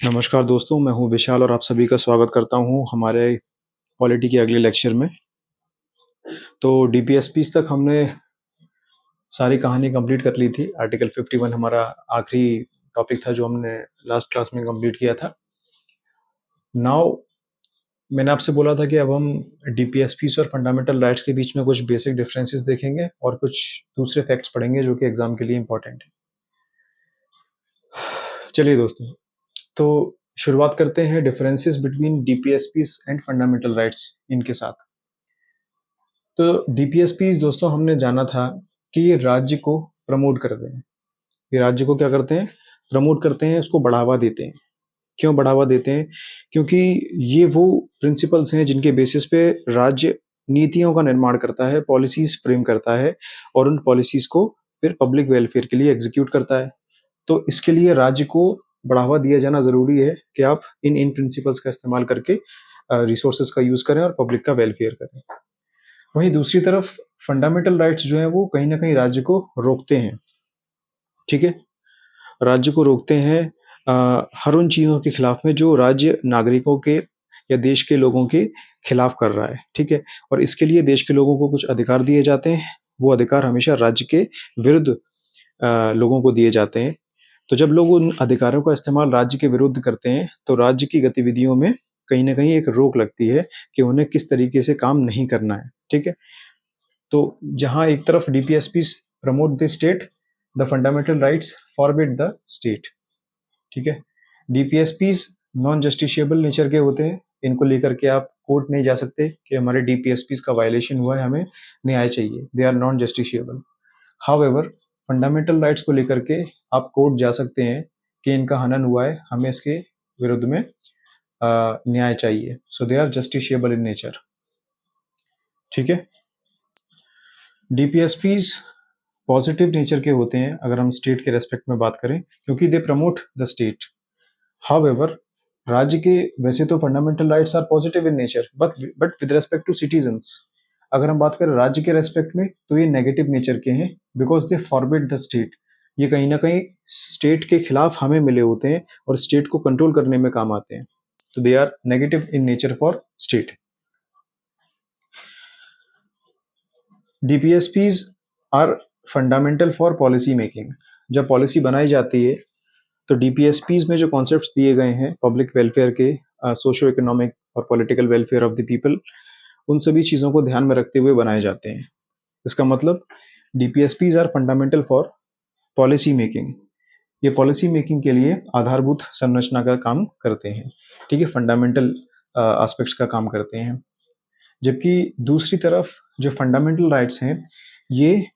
नमस्कार दोस्तों, मैं हूँ विशाल और आप सभी का स्वागत करता हूँ हमारे पॉलिटी के अगले लेक्चर में। तो डीपीएसपीस तक हमने सारी कहानी कंप्लीट कर ली थी। आर्टिकल 51 हमारा आखिरी टॉपिक था जो हमने लास्ट क्लास में कंप्लीट किया था। नाउ मैंने आपसे बोला था कि अब हम डीपीएसपीस और फंडामेंटल राइट्स के बीच में कुछ बेसिक डिफरेंसेस देखेंगे और कुछ दूसरे फैक्ट्स पढ़ेंगे जो कि एग्जाम के लिए इंपॉर्टेंट है। चलिए दोस्तों, तो शुरुआत करते हैं differences between DPSPs and fundamental rights इनके साथ। तो डीपीएसपीस दोस्तों हमने जाना था कि ये राज्य को प्रमोट करते हैं। ये राज्य को क्या करते हैं? प्रमोट करते हैं, उसको बढ़ावा देते हैं। क्यों बढ़ावा देते हैं? क्योंकि ये वो प्रिंसिपल्स हैं जिनके बेसिस पे राज्य नीतियों का निर्माण करता है, पॉलिसीज फ्रेम करता है और उन पॉलिसीज को फिर पब्लिक वेलफेयर के लिए एग्जीक्यूट करता है। तो इसके लिए राज्य को बढ़ावा दिया जाना जरूरी है कि आप इन इन प्रिंसिपल्स का इस्तेमाल करके रिसोर्सेज का यूज करें और पब्लिक का वेलफेयर करें। वहीं दूसरी तरफ फंडामेंटल राइट्स जो हैं वो कहीं ना कहीं राज्य को रोकते हैं। ठीक है, राज्य को रोकते हैं हर उन चीज़ों के खिलाफ में जो राज्य नागरिकों के या देश के लोगों के खिलाफ कर रहा है। ठीक है, और इसके लिए देश के लोगों को कुछ अधिकार दिए जाते हैं। वो अधिकार हमेशा राज्य के विरुद्ध लोगों को दिए जाते हैं। तो जब लोग उन अधिकारों का इस्तेमाल राज्य के विरुद्ध करते हैं तो राज्य की गतिविधियों में कहीं ना कहीं एक रोक लगती है कि उन्हें किस तरीके से काम नहीं करना है। ठीक है, तो जहां एक तरफ DPSP promote the state, the fundamental rights forbid the state. ठीक है, डीपीएसपीज नॉन जस्टिशिएबल नेचर के होते हैं। इनको लेकर के आप कोर्ट नहीं जा सकते कि हमारे डीपीएसपीज का वायलेशन हुआ है, हमें न्याय चाहिए। They are non justiciable. However fundamental rights को लेकर के आप कोर्ट जा सकते हैं कि इनका हनन हुआ है, हमें इसके विरुद्ध में न्याय चाहिए। So they are justiciable in nature. ठीक है, डीपीएसपीज पॉजिटिव नेचर के होते हैं अगर हम स्टेट के रेस्पेक्ट में बात करें, क्योंकि they promote the state. However राज्य के वैसे तो fundamental rights are positive in nature but with respect to citizens, अगर हम बात करें राज्य के रेस्पेक्ट में तो ये नेगेटिव नेचर के हैं because they forbid the state. ये कहीं ना कहीं स्टेट के खिलाफ हमें मिले होते हैं और स्टेट को कंट्रोल करने में काम आते हैं। तो they are negative in nature for state. DPSPs are fundamental for policy making. जब पॉलिसी बनाई जाती है तो डीपीएसपीज में जो कॉन्सेप्ट्स दिए गए हैं पब्लिक वेलफेयर के, सोशो इकोनॉमिक और political welfare of the people, उन सभी चीज़ों को ध्यान में रखते हुए बनाए जाते हैं। इसका मतलब DPSPs are fundamental for policy making. ये पॉलिसी मेकिंग के लिए आधारभूत संरचना का काम करते हैं। ठीक है, फंडामेंटल एस्पेक्ट्स का काम करते हैं। जबकि दूसरी तरफ जो फंडामेंटल राइट्स हैं ये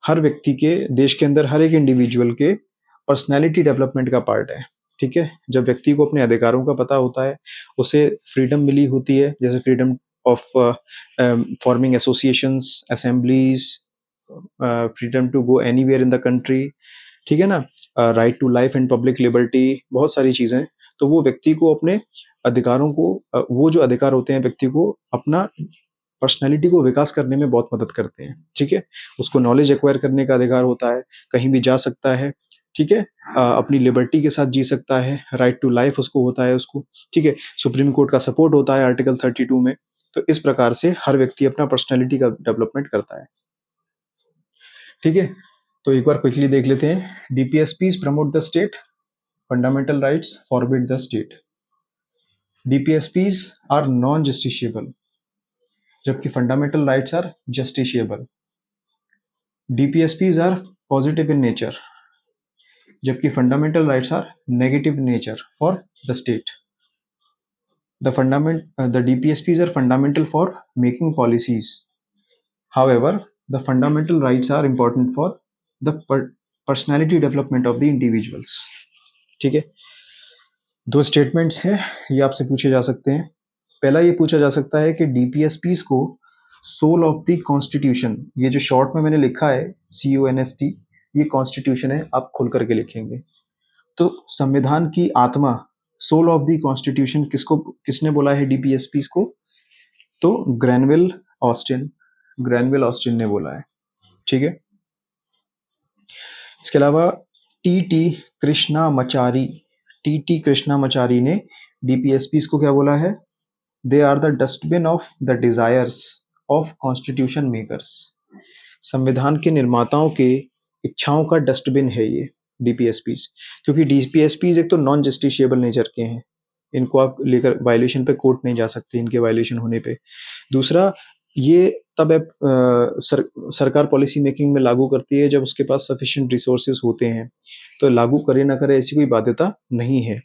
हर व्यक्ति के, देश के अंदर हर एक इंडिविजुअल के पर्सनैलिटी डेवलपमेंट का पार्ट है। ठीक है, जब व्यक्ति को अपने अधिकारों का पता होता है, उसे फ्रीडम मिली होती है, जैसे freedom of forming associations, assemblies, freedom to go anywhere in the country. ठीक है ना, right to life and public liberty, बहुत सारी चीज़ें। तो वो व्यक्ति को अपने अधिकारों को, वो जो अधिकार होते हैं व्यक्ति को अपना पर्सनैलिटी को विकास करने में बहुत मदद करते हैं। ठीक है, उसको नॉलेज एक्वायर करने का अधिकार होता है, कहीं भी जा सकता है। ठीक है, अपनी लिबर्टी के साथ जी सकता है, राइट टू लाइफ उसको होता है उसको। ठीक है, सुप्रीम कोर्ट का सपोर्ट होता है आर्टिकल 32 में। तो इस प्रकार से हर व्यक्ति अपना पर्सनैलिटी का डेवलपमेंट करता है। ठीक है, तो एक बार क्विकली देख लेते हैं। DPSPs promote the state, fundamental rights forbid the state. DPSPs are non justiciable जबकि fundamental rights are justiciable. DPSPs are positive in nature जबकि fundamental rights are negative nature for the state. The DPSPs are fundamental for making policies. However, the fundamental rights are important for the personality development of the individuals. ठीक है, दो statements हैं, ये आपसे पूछे जा सकते हैं। पहला ये पूछा जा सकता है कि डीपीएसपीस को सोल ऑफ द कॉन्स्टिट्यूशन, ये जो शॉर्ट में मैंने लिखा है CONST, ये कॉन्स्टिट्यूशन है, आप खुल करके लिखेंगे। तो संविधान की आत्मा, सोल ऑफ द कॉन्स्टिट्यूशन किसने बोला है डीपीएसपीस को? तो ग्रैनविल ऑस्टिन ने बोला है। ठीक है, इसके अलावा टी कृष्णामाचारी, टी कृष्णामाचारी ने डीपीएसपीज को क्या बोला है? They are the dustbin of the desires of constitution makers. संविधान के निर्माताओं के इच्छाओं का डस्टबिन है ये डीपीएसपीज, क्योंकि डीपीएसपीज एक तो नॉन जस्टिशिएबल नेचर के हैं, इनको आप लेकर वायलेशन पे कोर्ट नहीं जा सकते इनके वायलेशन होने पे। दूसरा, ये तब सरकार पॉलिसी मेकिंग में लागू करती है जब उसके पास सफिशिएंट रिसोर्सेज होते हैं, तो लागू करे ना करे ऐसी कोई बाध्यता नहीं है।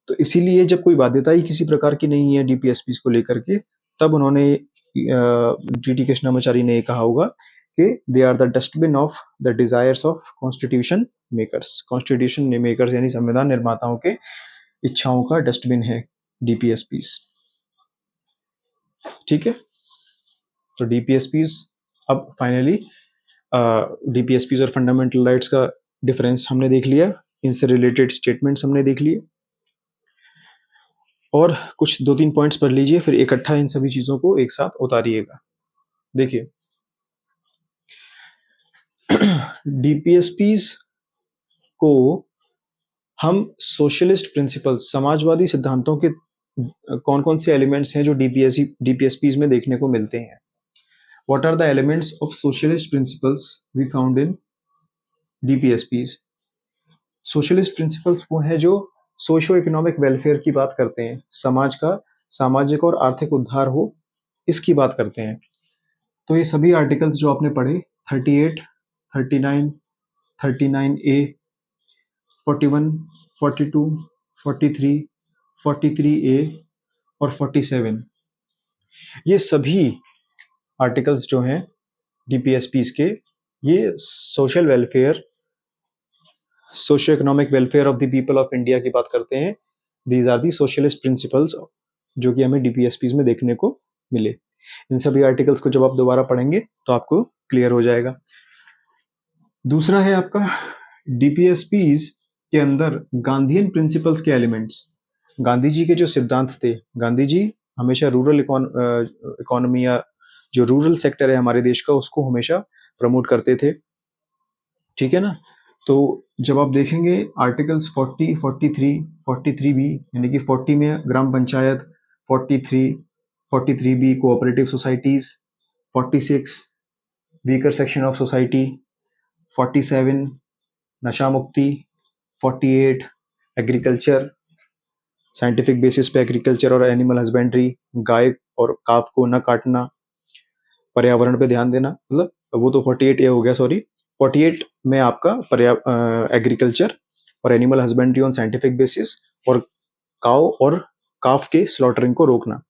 तो इसीलिए जब कोई बाध्यता ही किसी प्रकार की नहीं है डीपीएसपीज को लेकर के, तब उन्होंने टी कृष्णामाचारी ने कहा होगा कि they are the dustbin of the desires of constitution makers. Constitution makers यानी संविधान निर्माताओं के इच्छाओं का डस्टबिन है डीपीएसपीज। ठीक है, तो डीपीएसपीज अब फाइनली डीपीएसपीज और फंडामेंटल राइट्स का डिफरेंस हमने देख लिया, इनसे रिलेटेड स्टेटमेंट्स हमने देख लिए, और कुछ 2-3 पॉइंट्स पढ़ लीजिए, फिर इकट्ठा इन सभी चीजों को एक साथ उतारिएगा। देखिए, डीपीएसपीज को हम सोशलिस्ट प्रिंसिपल्स, समाजवादी सिद्धांतों के कौन कौन से एलिमेंट्स हैं जो डीपीएसपीज में देखने को मिलते हैं? What are the elements of socialist principles we found in DPSPs? Socialist principles वो हैं जो सोशो इकोनॉमिक वेलफेयर की बात करते हैं, समाज का सामाजिक और आर्थिक उद्धार हो, इसकी बात करते हैं। तो ये सभी आर्टिकल्स जो आपने पढ़े 38, 39, 39A, 41, 42, 43, 43A और 47, ये सभी आर्टिकल्स जो हैं डीपीएसपीज के, ये social welfare, socio economic welfare of the people of India की बात करते हैं। These are the socialist principles जो कि हमें डीपीएसपीज में देखने को मिले। इन सभी आर्टिकल्स को जब आप दोबारा पढ़ेंगे तो आपको क्लियर हो जाएगा। दूसरा है आपका डीपीएसपीज के अंदर गांधीयन प्रिंसिपल्स के एलिमेंट्स। गांधी जी के जो सिद्धांत थे, गांधी जी हमेशा रूरल इकोनॉमी या जो रूरल सेक्टर है हमारे देश का, उसको हमेशा प्रमोट करते थे। ठीक है ना? तो जब आप देखेंगे आर्टिकल्स 40, 43, 43B यानी कि 40 में gram panchayat, 43, 43B cooperative societies, 46 weaker section of society, 47 नशा मुक्ति, 48 एग्रीकल्चर, साइंटिफिक बेसिस पे एग्रीकल्चर और एनिमल हस्बेंड्री, गाय और काफ को न काटना, पर्यावरण पे ध्यान देना, मतलब वो तो 48A हो गया, सॉरी। 48 में आपका एग्रीकल्चर और animal husbandry on scientific basis, और काव और काफ के स्लॉटरिंग को रोकना।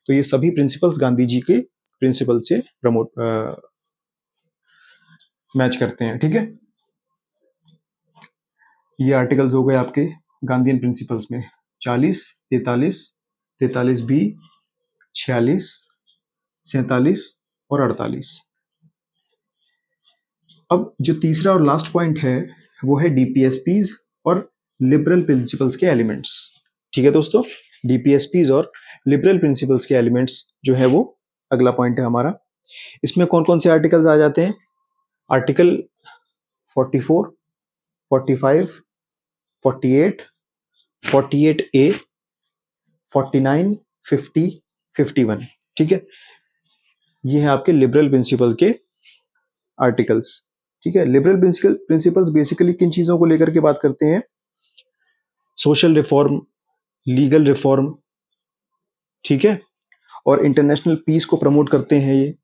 तो ये सभी प्रिंसिपल्स गांधी जी के प्रिंसिपल से प्रमोट मैच करते हैं। ठीक है, ये आर्टिकल्स हो गए आपके गांधीयन प्रिंसिपल्स में 40, 43, 43B, 46, 47 और 48। अब जो तीसरा और लास्ट पॉइंट है वो है डीपीएसपीज और लिबरल प्रिंसिपल्स के एलिमेंट्स। ठीक है दोस्तों, डीपीएसपीज और लिबरल प्रिंसिपल्स के एलिमेंट्स जो है वो अगला पॉइंट है हमारा। इसमें कौन कौन से आर्टिकल्स आ जाते हैं? Article 44, 45, 48, 48A, 49, 50, 51। ठीक है, ये है आपके लिबरल प्रिंसिपल के आर्टिकल्स। ठीक है, लिबरल प्रिंसिपल्स बेसिकली किन चीजों को लेकर के बात करते हैं? सोशल रिफॉर्म, लीगल रिफॉर्म, ठीक है, और इंटरनेशनल पीस को प्रमोट करते हैं ये।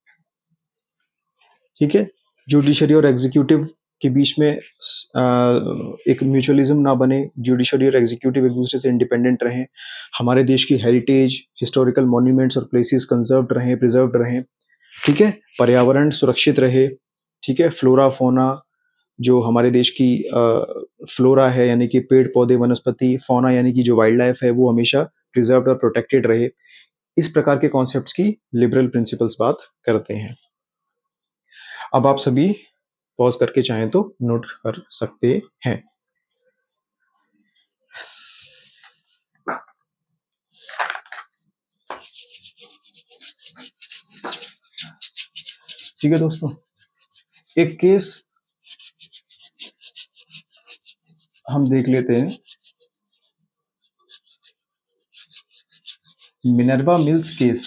ठीक है, जुडिशरी और एग्जीक्यूटिव के बीच में एक म्यूचुअलिज्म ना बने, जुडिशरी और एग्जीक्यूटिव एक दूसरे से इंडिपेंडेंट रहें, हमारे देश की हेरिटेज, हिस्टोरिकल मॉन्यूमेंट्स और प्लेसेस कंजर्व्ड रहें, प्रिजर्व्ड रहें। ठीक है, पर्यावरण सुरक्षित रहे। ठीक है, फ्लोरा फोना, जो हमारे देश की फ्लोरा है यानी कि पेड़ पौधे वनस्पति, फोना यानी कि जो वाइल्ड लाइफ है वो हमेशा प्रिजर्व्ड और प्रोटेक्टेड रहे। इस प्रकार के कॉन्सेप्ट्स की लिबरल प्रिंसिपल्स बात करते हैं। अब आप सभी पॉज करके चाहें तो नोट कर सकते हैं। ठीक है दोस्तों, एक केस हम देख लेते हैं Minerva mills case.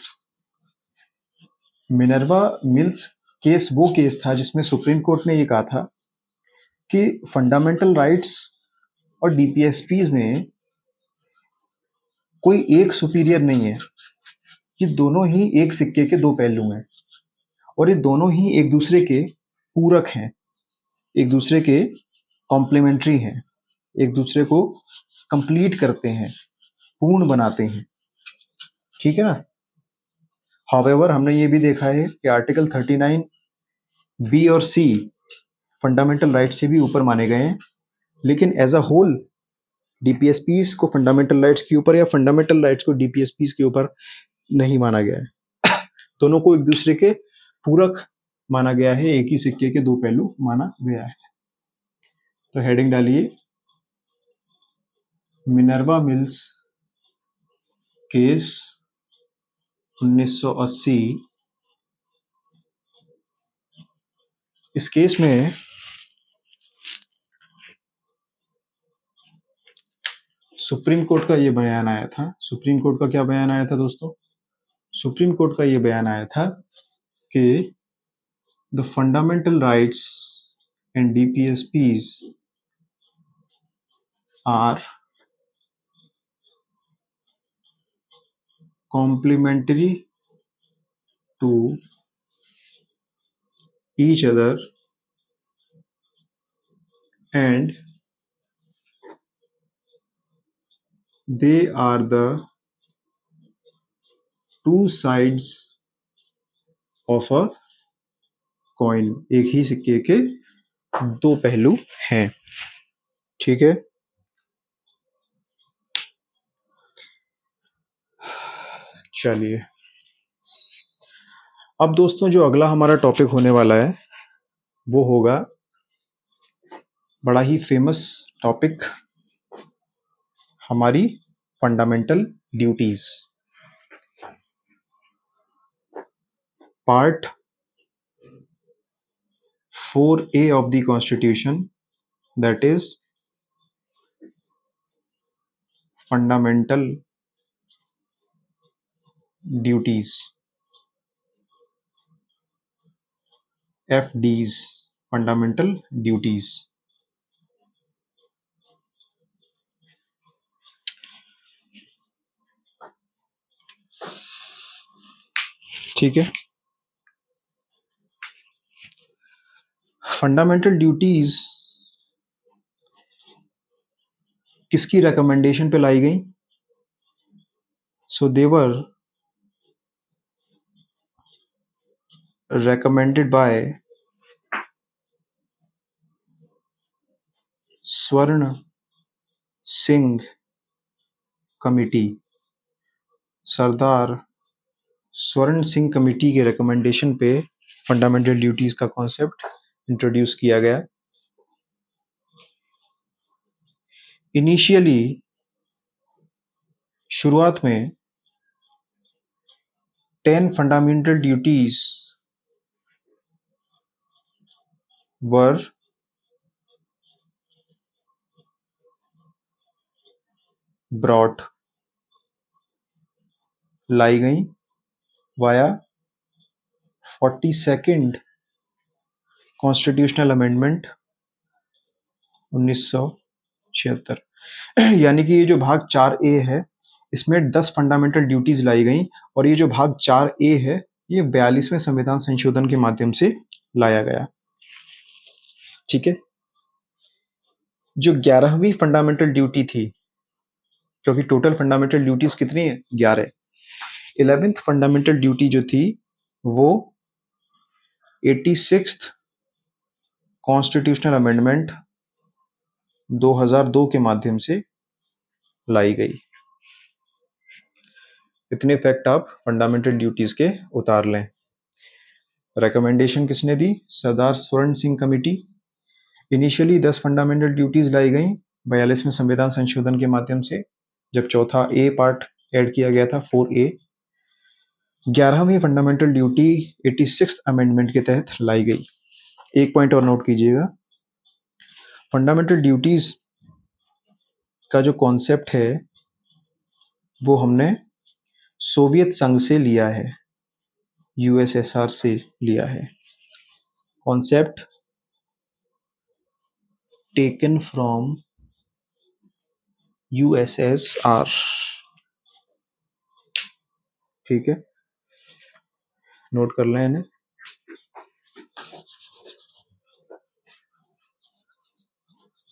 Minerva mills case वो केस था जिसमें सुप्रीम कोर्ट ने ये कहा था कि फंडामेंटल राइट्स और डीपीएसपीज में कोई एक सुपीरियर नहीं है, ये दोनों ही एक सिक्के के दो पहलू हैं और ये दोनों ही एक दूसरे के पूरक हैं, एक दूसरे के कॉम्प्लीमेंट्री हैं, एक दूसरे को कंप्लीट करते हैं, पूर्ण बनाते हैं। ठीक है ना। हाउएवर हमने ये भी देखा है कि आर्टिकल 39 बी और सी फंडामेंटल राइट्स से भी ऊपर माने गए हैं, लेकिन एज अ होल डीपीएसपीस को फंडामेंटल राइट्स के ऊपर या फंडामेंटल राइट्स को डीपीएसपीस के ऊपर नहीं माना गया है। दोनों को एक दूसरे के पूरक माना गया है, एक ही सिक्के के दो पहलू माना गया है। तो हेडिंग डालिए, मिनर्वा मिल्स केस 1980। इस केस में सुप्रीम कोर्ट का ये बयान आया था। सुप्रीम कोर्ट का क्या बयान आया था दोस्तों? सुप्रीम कोर्ट का ये बयान आया था कि the fundamental rights and DPSPs are complementary to each other and they are the two sides of a coin। एक ही सिक्के के दो पहलू हैं। ठीक है। चलिए, अब दोस्तों जो अगला हमारा टॉपिक होने वाला है वो होगा बड़ा ही फेमस टॉपिक, हमारी fundamental duties. Part 4A of the Constitution, that is fundamental duties, FDs, fundamental duties। ठीक है। फंडामेंटल ड्यूटीज किसकी रिकमेंडेशन पे लाई गई? सो दे वर recommended by स्वर्ण सिंह कमिटी। सरदार स्वर्ण सिंह कमेटी के रिकमेंडेशन पे फंडामेंटल ड्यूटीज का कॉन्सेप्ट इंट्रोड्यूस किया गया। इनिशियली शुरुआत में 10 फंडामेंटल ड्यूटीज वर ब्रॉट, लाई गई वाया 42nd कॉन्स्टिट्यूशनल अमेंडमेंट 1976। यानी कि ये जो भाग 4A है इसमें 10 फंडामेंटल ड्यूटीज लाई गई और ये जो भाग 4A है ये 42वें संविधान संशोधन के माध्यम से लाया गया। ठीक है। जो 11वीं फंडामेंटल ड्यूटी थी, क्योंकि टोटल फंडामेंटल ड्यूटीज कितनी है? 11। 11th फंडामेंटल ड्यूटी जो थी वो 86th कॉन्स्टिट्यूशनल अमेंडमेंट 2002 के माध्यम से लाई गई। इतने फैक्ट आप फंडामेंटल ड्यूटीज के उतार लें। रिकमेंडेशन किसने दी? Sardar Swaran Singh committee. Initially 10 fundamental duties लाई गई 42वें संविधान संशोधन के माध्यम से, जब चौथा ए पार्ट ऐड किया गया था 4A। 11वीं फंडामेंटल ड्यूटी 86th अमेंडमेंट के तहत लाई गई। एक पॉइंट और नोट कीजिएगा, फंडामेंटल ड्यूटीज का जो कॉन्सेप्ट है वो हमने सोवियत संघ से लिया है, यूएसएसआर से लिया है। कॉन्सेप्ट टेकन फ्रॉम यूएसएसआर, ठीक है, नोट कर लें इन्हें।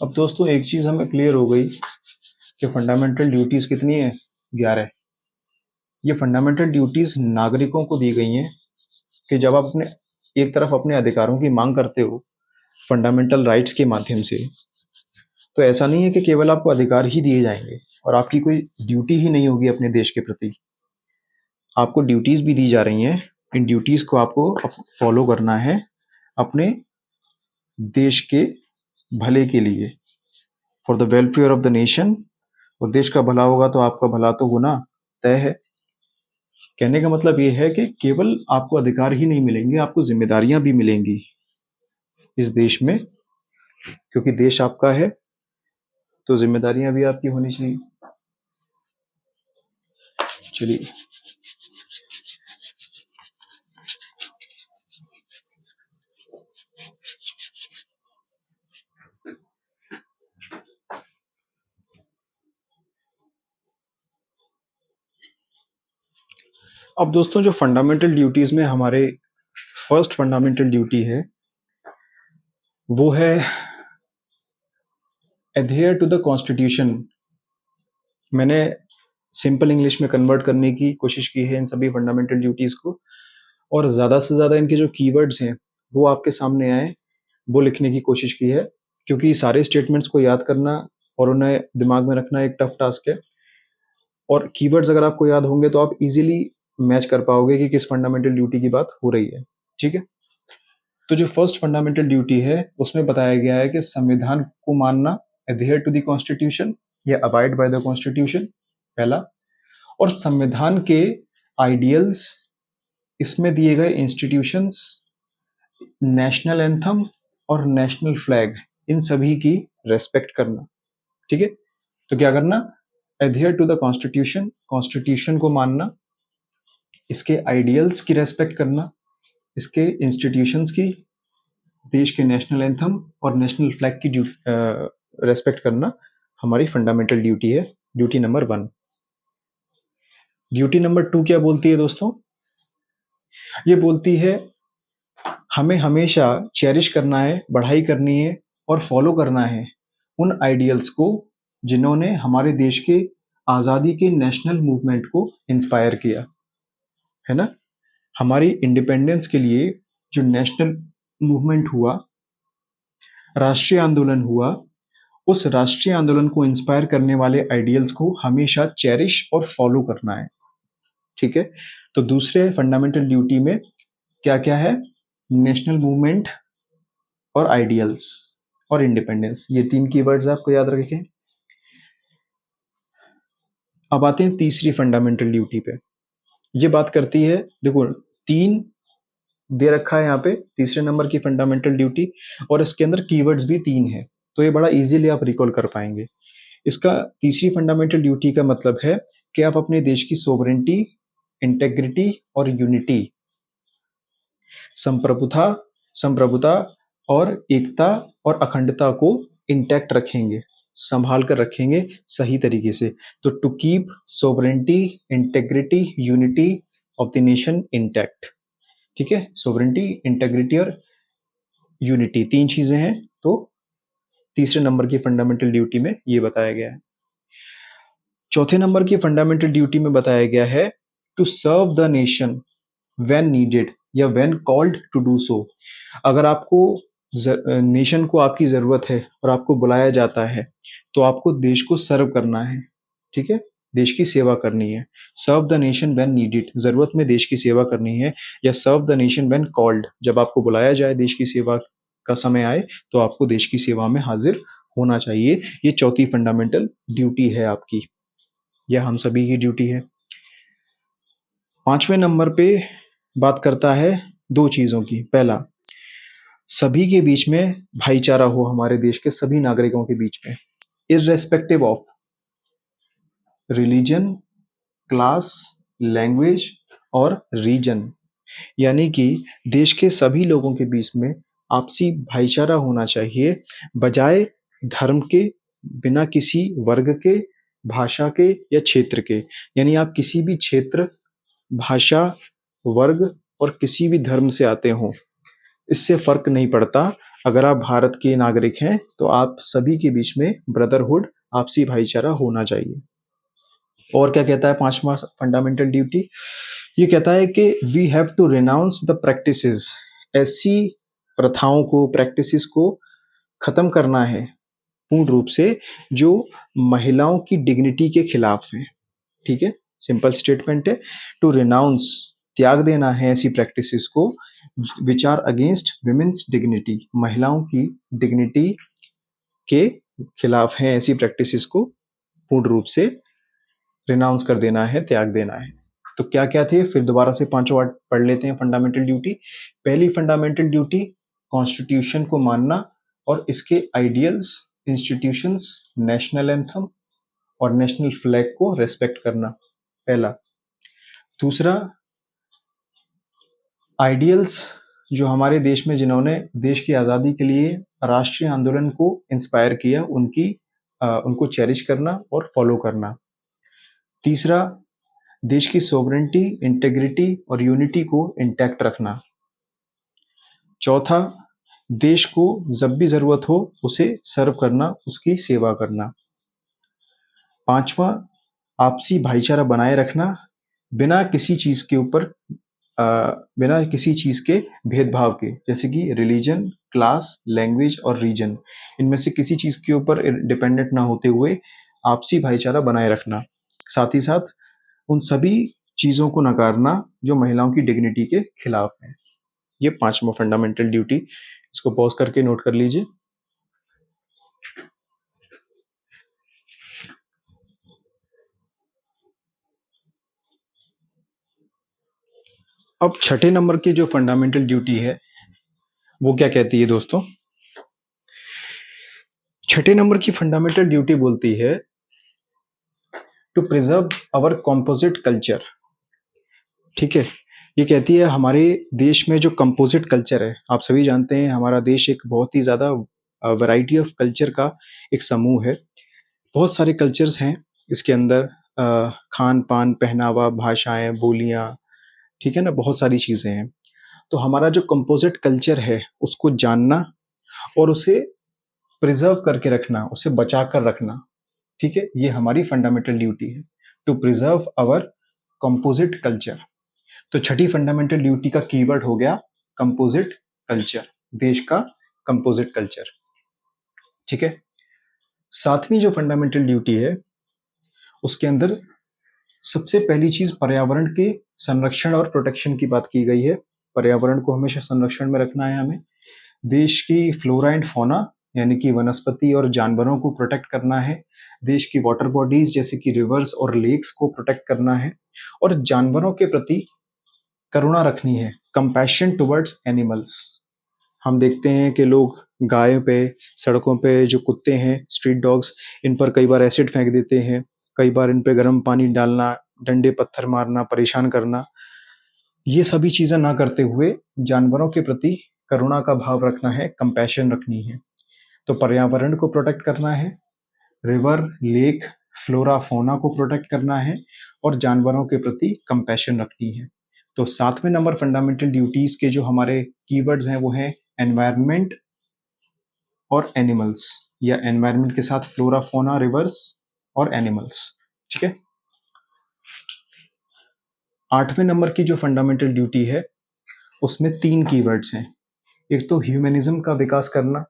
अब दोस्तों एक चीज हमें क्लियर हो गई कि फंडामेंटल ड्यूटीज कितनी है, 11। ये फंडामेंटल ड्यूटीज नागरिकों को दी गई हैं कि जब आप अपने एक तरफ अपने अधिकारों की मांग करते हो फंडामेंटल राइट्स के माध्यम से, तो ऐसा नहीं है कि केवल आपको अधिकार ही दिए जाएंगे और आपकी कोई ड्यूटी ही नहीं होगी अपने देश के प्रति। आपको ड्यूटीज भी दी जा रही हैं, इन ड्यूटीज को आपको फॉलो करना है अपने देश के भले के लिए, for the welfare of the nation. और देश का भला होगा तो आपका भला तो होना तय है। कहने का मतलब ये है कि केवल आपको अधिकार ही नहीं मिलेंगे, आपको जिम्मेदारियां भी मिलेंगी इस देश में, क्योंकि देश आपका है तो जिम्मेदारियां भी आपकी होनी चाहिए। चलिए, अब दोस्तों जो फंडामेंटल ड्यूटीज में हमारे फर्स्ट फंडामेंटल ड्यूटी है वो है एडहेयर टू द कॉन्स्टिट्यूशन। मैंने सिंपल इंग्लिश में कन्वर्ट करने की कोशिश की है इन सभी फंडामेंटल ड्यूटीज को, और ज़्यादा से ज़्यादा इनके जो कीवर्ड्स हैं वो आपके सामने आए वो लिखने की कोशिश की है, क्योंकि सारे स्टेटमेंट्स को याद करना और उन्हें दिमाग में रखना एक टफ टास्क है। और कीवर्ड्स अगर आपको याद होंगे तो आप इजीली मैच कर पाओगे कि किस फंडामेंटल ड्यूटी की बात हो रही है, ठीक है। तो जो फर्स्ट फंडामेंटल ड्यूटी है उसमें बताया गया है कि संविधान को मानना, एडहेयर टू द कॉन्स्टिट्यूशन या अबाइड बाय द कॉन्स्टिट्यूशन, पहला। और संविधान के आइडियल्स, इसमें दिए गए इंस्टीट्यूशंस, नेशनल एंथम और नेशनल फ्लैग, इन सभी की रेस्पेक्ट करना, ठीक है। तो क्या करना, adhere to the constitution, constitution को मानना, इसके आइडियल्स की रेस्पेक्ट करना, इसके इंस्टीट्यूशंस की, देश के नेशनल एंथम और नेशनल फ्लैग की रेस्पेक्ट करना हमारी फंडामेंटल ड्यूटी है, ड्यूटी नंबर 1। ड्यूटी नंबर 2 क्या बोलती है दोस्तों? ये बोलती है हमें हमेशा चेरिश करना है, बढ़ाई करनी है और फॉलो करना है उन आइडियल्स को जिन्होंने हमारे देश के आज़ादी के नेशनल मूवमेंट को इंस्पायर किया है ना। हमारी इंडिपेंडेंस के लिए जो नेशनल मूवमेंट हुआ, राष्ट्रीय आंदोलन हुआ, उस राष्ट्रीय आंदोलन को इंस्पायर करने वाले आइडियल्स को हमेशा चेरिश और फॉलो करना है, ठीक है। तो दूसरे फंडामेंटल ड्यूटी में क्या क्या है? नेशनल मूवमेंट और आइडियल्स और इंडिपेंडेंस, ये 3 कीवर्ड्स आपको याद रखें। अब आते हैं तीसरी फंडामेंटल ड्यूटी पे। ये बात करती है, देखो 3 दे रखा है यहाँ पे तीसरे नंबर की फंडामेंटल ड्यूटी, और इसके अंदर कीवर्ड्स भी 3 है, तो ये बड़ा इजीली आप रिकॉल कर पाएंगे। इसका तीसरी फंडामेंटल ड्यूटी का मतलब है कि आप अपने देश की सोवरेंटी, इंटेग्रिटी और यूनिटी, संप्रभुता संप्रभुता और एकता और अखंडता को इंटैक्ट रखेंगे, संभाल कर रखेंगे सही तरीके से। तो to keep sovereignty, integrity, unity of the nation intact, ठीक है। सोवरेंटी, इंटेग्रिटी और यूनिटी 3 चीजें हैं, तो तीसरे नंबर की फंडामेंटल ड्यूटी में ये बताया गया है। चौथे नंबर की फंडामेंटल ड्यूटी में बताया गया है to serve the nation when needed या when called to do so. अगर आपको नेशन को आपकी जरूरत है और आपको बुलाया जाता है तो आपको देश को सर्व करना है, ठीक है, देश की सेवा करनी है। Serve the nation when needed, जरूरत में देश की सेवा करनी है, या serve the nation when called, जब आपको बुलाया जाए, देश की सेवा का समय आए तो आपको देश की सेवा में हाजिर होना चाहिए। ये चौथी फंडामेंटल ड्यूटी है आपकी, यह हम सभी की ड्यूटी है। 5वें नंबर पे बात करता है 2 चीजों की। पहला, सभी के बीच में भाईचारा हो, हमारे देश के सभी नागरिकों के बीच में, irrespective of religion, class language और रीजन, यानी कि देश के सभी लोगों के बीच में आपसी भाईचारा होना चाहिए, बजाय धर्म के, बिना किसी वर्ग के, भाषा के या क्षेत्र के। यानी आप किसी भी क्षेत्र, भाषा, वर्ग और किसी भी धर्म से आते हों, इससे फ़र्क नहीं पड़ता। अगर आप भारत के नागरिक हैं, तो आप सभी के बीच में ब्रदरहुड, आपसी भाईचारा होना चाहिए। और क्या कहता है 5वां फंडामेंटल ड्यूटी? ये कहता है कि we have to renounce the practices, ऐसी प्रथाओं को, प्रैक्टिसेस को खत्म करना है पूर्ण रूप से, जो महिलाओं की डिग्निटी के खिलाफ हैं। ठीक है, सिंपल स्टेटमेंट है। टू रिनाउंस, त्याग देना है ऐसी प्रैक्टिसेस को which are against women's dignity, महिलाओं की डिग्निटी के खिलाफ हैं, ऐसी प्रैक्टिसेस को पूर्ण रूप से रिनाउंस कर देना है, त्याग देना है। तो क्या क्या थे, फिर दोबारा से पांचों वर्ड पढ़ लेते हैं फंडामेंटल ड्यूटी। पहली फंडामेंटल ड्यूटी, कॉन्स्टिट्यूशन को मानना और इसके आइडियल्स, इंस्टीट्यूशंस, नेशनल एंथम और नेशनल फ्लैग को रेस्पेक्ट करना, पहला। दूसरा, आइडियल्स जो हमारे देश में, जिन्होंने देश की आज़ादी के लिए राष्ट्रीय आंदोलन को इंस्पायर किया, उनको चेरिश करना और फॉलो करना। तीसरा, देश की सोवरेंटी, इंटेग्रिटी और यूनिटी को इंटैक्ट रखना। चौथा, देश को जब भी ज़रूरत हो उसे सर्व करना, उसकी सेवा करना। पांचवा, आपसी भाईचारा बनाए रखना, बिना किसी चीज़ के ऊपर बिना किसी चीज़ के भेदभाव के, जैसे कि रिलीजन, क्लास, लैंग्वेज और रीजन, इनमें से किसी चीज़ के ऊपर डिपेंडेंट ना होते हुए आपसी भाईचारा बनाए रखना। साथ ही साथ उन सभी चीज़ों को नकारना जो महिलाओं की डिग्निटी के खिलाफ है। ये 5वां फंडामेंटल ड्यूटी, इसको पॉज करके नोट कर लीजिए। अब छठे नंबर की जो फंडामेंटल ड्यूटी है वो क्या कहती है दोस्तों? छठे नंबर की फंडामेंटल ड्यूटी बोलती है to preserve our composite culture. ठीक है, ये कहती है हमारे देश में जो कंपोजिट कल्चर है, आप सभी जानते हैं हमारा देश एक बहुत ही ज़्यादा वैरायटी ऑफ कल्चर का एक समूह है। बहुत सारे कल्चर्स हैं इसके अंदर, खान पान, पहनावा, भाषाएं, बोलियां, ठीक है ना, बहुत सारी चीज़ें हैं। तो हमारा जो कंपोजिट कल्चर है उसको जानना और उसे प्रिजर्व करके रखना, उसे बचा कर रखना, ठीक है, ये हमारी फंडामेंटल ड्यूटी है, to preserve our composite culture. तो छठी फंडामेंटल ड्यूटी का कीवर्ड हो गया कंपोजिट कल्चर, देश का कंपोजिट कल्चर। ठीक है, सातवीं जो फंडामेंटल ड्यूटी है उसके अंदर सबसे पहली चीज पर्यावरण के संरक्षण और प्रोटेक्शन की बात की गई है। पर्यावरण को हमेशा संरक्षण में रखना है हमें। देश की फ्लोरा एंड फौना, यानी कि वनस्पति और जानवरों को प्रोटेक्ट करना है। देश की वाटर बॉडीज जैसे कि रिवर्स और लेक्स को प्रोटेक्ट करना है और जानवरों के प्रति करुणा रखनी है, कंपैशन टुवर्ड्स एनिमल्स। हम देखते हैं कि लोग गायों पे, सड़कों पे जो कुत्ते हैं, स्ट्रीट डॉग्स, इन पर कई बार एसिड फेंक देते हैं, कई बार इन पे गर्म पानी डालना, डंडे पत्थर मारना, परेशान करना। ये सभी चीज़ें ना करते हुए जानवरों के प्रति करुणा का भाव रखना है, कंपैशन रखनी है। तो पर्यावरण को प्रोटेक्ट करना है, रिवर, लेक, फ्लोरा, फौना को प्रोटेक्ट करना है और जानवरों के प्रति कंपैशन रखनी है। तो 7वें नंबर फंडामेंटल ड्यूटीज के जो हमारे कीवर्ड्स हैं वो हैं एनवायरनमेंट और एनिमल्स, या एनवायरनमेंट के साथ फ्लोरा, फौना, रिवर्स और एनिमल्स। ठीक है, 8वें नंबर की जो फंडामेंटल ड्यूटी है उसमें 3 कीवर्ड्स हैं। एक तो ह्यूमनिज्म का विकास करना,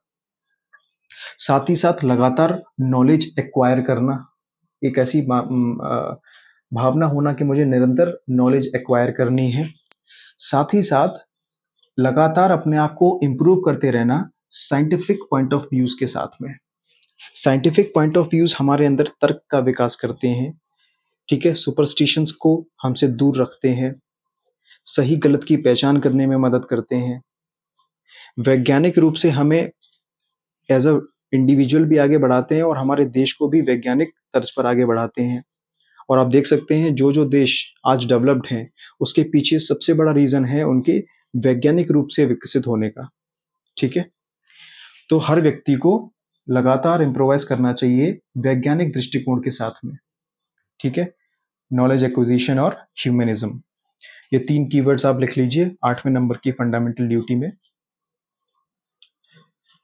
साथ ही साथ लगातार नॉलेज एक्वायर करना, एक ऐसी भावना होना कि मुझे निरंतर नॉलेज एक्वायर करनी है। साथ ही साथ लगातार अपने आप को इम्प्रूव करते रहना साइंटिफिक पॉइंट ऑफ व्यूज के साथ में। साइंटिफिक पॉइंट ऑफ व्यूज हमारे अंदर तर्क का विकास करते हैं, ठीक है, सुपरस्टिशंस को हमसे दूर रखते हैं, सही गलत की पहचान करने में मदद करते हैं, वैज्ञानिक रूप से हमें एज अ इंडिविजुअल भी आगे बढ़ाते हैं और हमारे देश को भी वैज्ञानिक तर्ज पर आगे बढ़ाते हैं। और आप देख सकते हैं जो जो देश आज डेवलप्ड हैं उसके पीछे सबसे बड़ा रीजन है उनके वैज्ञानिक रूप से विकसित होने का। ठीक है, तो हर व्यक्ति को लगातार इम्प्रोवाइज करना चाहिए वैज्ञानिक दृष्टिकोण के साथ में। ठीक है, नॉलेज एक्विजिशन और ह्यूमनिज्म, ये 3 कीवर्ड्स आप लिख लीजिए 8वें नंबर की फंडामेंटल ड्यूटी में।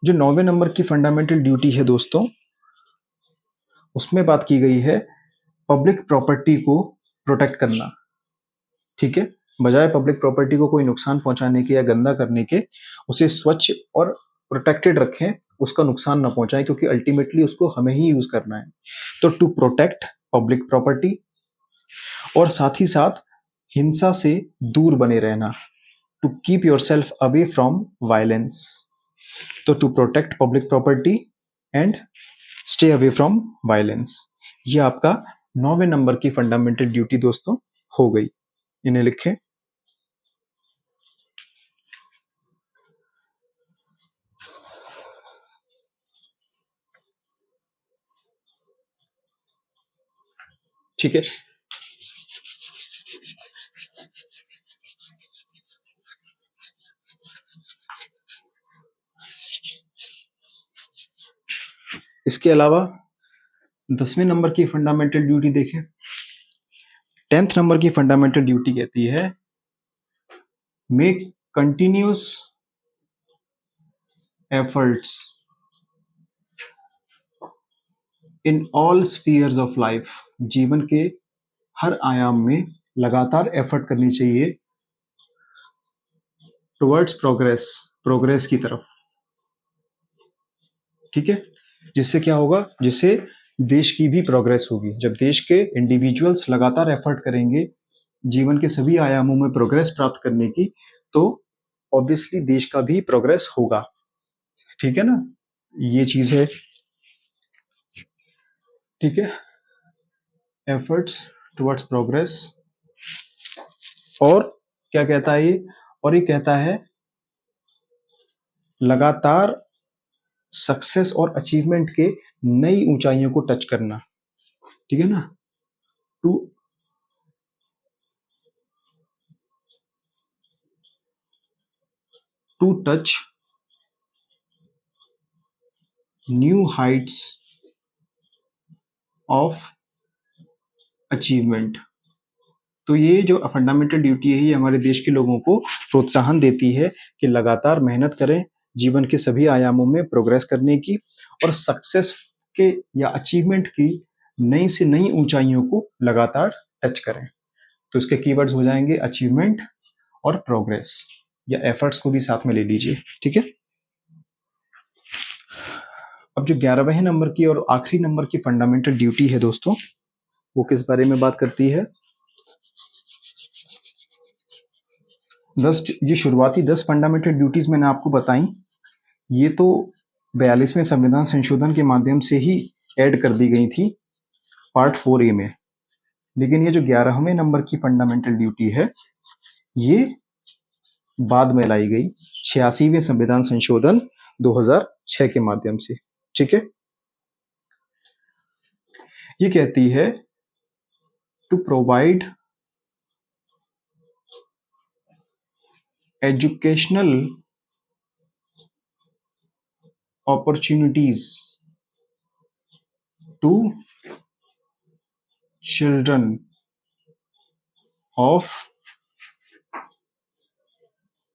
जो 9वें नंबर की फंडामेंटल ड्यूटी है दोस्तों, उसमें बात की गई है पब्लिक प्रॉपर्टी को प्रोटेक्ट करना। ठीक है, बजाय पब्लिक प्रॉपर्टी को कोई नुकसान पहुंचाने के या गंदा करने के, उसे स्वच्छ और प्रोटेक्टेड रखें, उसका नुकसान ना पहुंचाएं, क्योंकि अल्टीमेटली उसको हमें ही यूज करना है। तो टू प्रोटेक्ट पब्लिक प्रॉपर्टी, और साथ ही साथ हिंसा से दूर बने रहना, to keep yourself away from violence. तो to protect public property and stay away from violence, ये आपका 9वें नंबर की फंडामेंटल ड्यूटी दोस्तों हो गई। इन्हें लिखें। ठीक है, इसके अलावा 10वें नंबर की फंडामेंटल ड्यूटी देखें। 10th नंबर की फंडामेंटल ड्यूटी कहती है make continuous efforts in all spheres of life, जीवन के हर आयाम में लगातार एफर्ट करनी चाहिए टुवर्ड्स प्रोग्रेस, प्रोग्रेस की तरफ। ठीक है, जिससे क्या होगा, जिससे देश की भी प्रोग्रेस होगी। जब देश के इंडिविजुअल्स लगातार एफर्ट करेंगे जीवन के सभी आयामों में प्रोग्रेस प्राप्त करने की, तो ऑब्वियसली देश का भी प्रोग्रेस होगा। ठीक है ना, ये चीज है। ठीक है, एफर्ट्स टुवर्ड्स प्रोग्रेस। और क्या कहता है ये, और ये कहता है लगातार सक्सेस और अचीवमेंट के नई ऊंचाइयों को टच करना। ठीक है ना, to to touch new heights of achievement. तो ये जो फंडामेंटल ड्यूटी है ये हमारे देश के लोगों को प्रोत्साहन देती है कि लगातार मेहनत करें जीवन के सभी आयामों में प्रोग्रेस करने की, और सक्सेस के या अचीवमेंट की नई से नई ऊंचाइयों को लगातार टच करें। तो इसके कीवर्ड्स हो जाएंगे अचीवमेंट और प्रोग्रेस, या एफर्ट्स को भी साथ में ले लीजिए। ठीक है, अब जो 11वें नंबर की और आखिरी नंबर की फंडामेंटल ड्यूटी है दोस्तों, वो किस बारे में बात करती है। 10 ये शुरुआती 10 फंडामेंटल ड्यूटीज मैंने आपको बताई, ये तो 42वें संविधान संशोधन के माध्यम से ही ऐड कर दी गई थी पार्ट 4A में। लेकिन ये जो 11वें नंबर की फंडामेंटल ड्यूटी है ये बाद में लाई गई 86वें संविधान संशोधन 2006 के माध्यम से। ठीक है, ये कहती है to provide educational opportunities to children of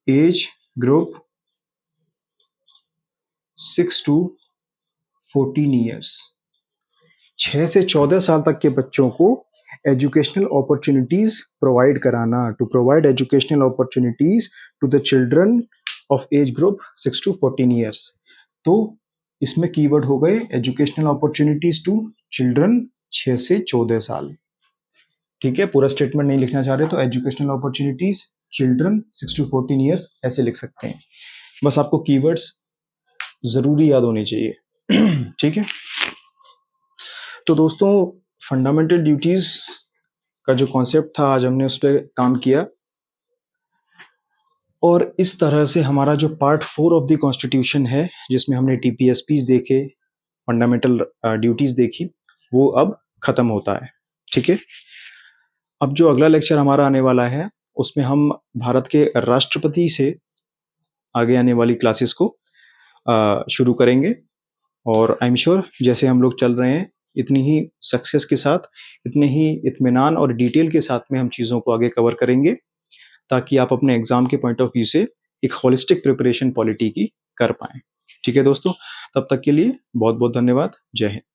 age group 6 to 14 years। 6 से 14 साल तक के बच्चों को एजुकेशनल अपॉर्चुनिटीज प्रोवाइड कराना, to provide educational opportunities to the children of age group 6 to 14 years। तो इसमें कीवर्ड हो गए एजुकेशनल अपॉर्चुनिटीज टू चिल्ड्रन 6 से 14 साल। ठीक है, पूरा स्टेटमेंट नहीं लिखना चाह रहे तो educational opportunities children 6 to 14 years ऐसे लिख सकते हैं। बस आपको कीवर्ड्स जरूरी याद होने चाहिए। ठीक है, तो दोस्तों फंडामेंटल ड्यूटीज का जो कॉन्सेप्ट था आज हमने उस पर काम किया, और इस तरह से हमारा जो पार्ट 4 ऑफ द कॉन्स्टिट्यूशन है जिसमें हमने टीपीएसपीज देखे, फंडामेंटल ड्यूटीज देखी, वो अब खत्म होता है। ठीक है। अब जो अगला लेक्चर हमारा आने वाला है, उसमें हम भारत के राष्ट्रपति से आगे आने वाली क्लासेस को शुरू करेंगे। और आई एम श्योर जैसे हम लोग चल रहे हैं, इतनी ही सक्सेस के साथ, इतने ही इत्मीनान और डिटेल के साथ में हम चीज़ों को आगे कवर करेंगे, ताकि आप अपने एग्जाम के पॉइंट ऑफ व्यू से एक होलिस्टिक प्रिपरेशन पॉलिटी की कर पाएं। ठीक है दोस्तों, तब तक के लिए बहुत बहुत धन्यवाद। जय हिंद।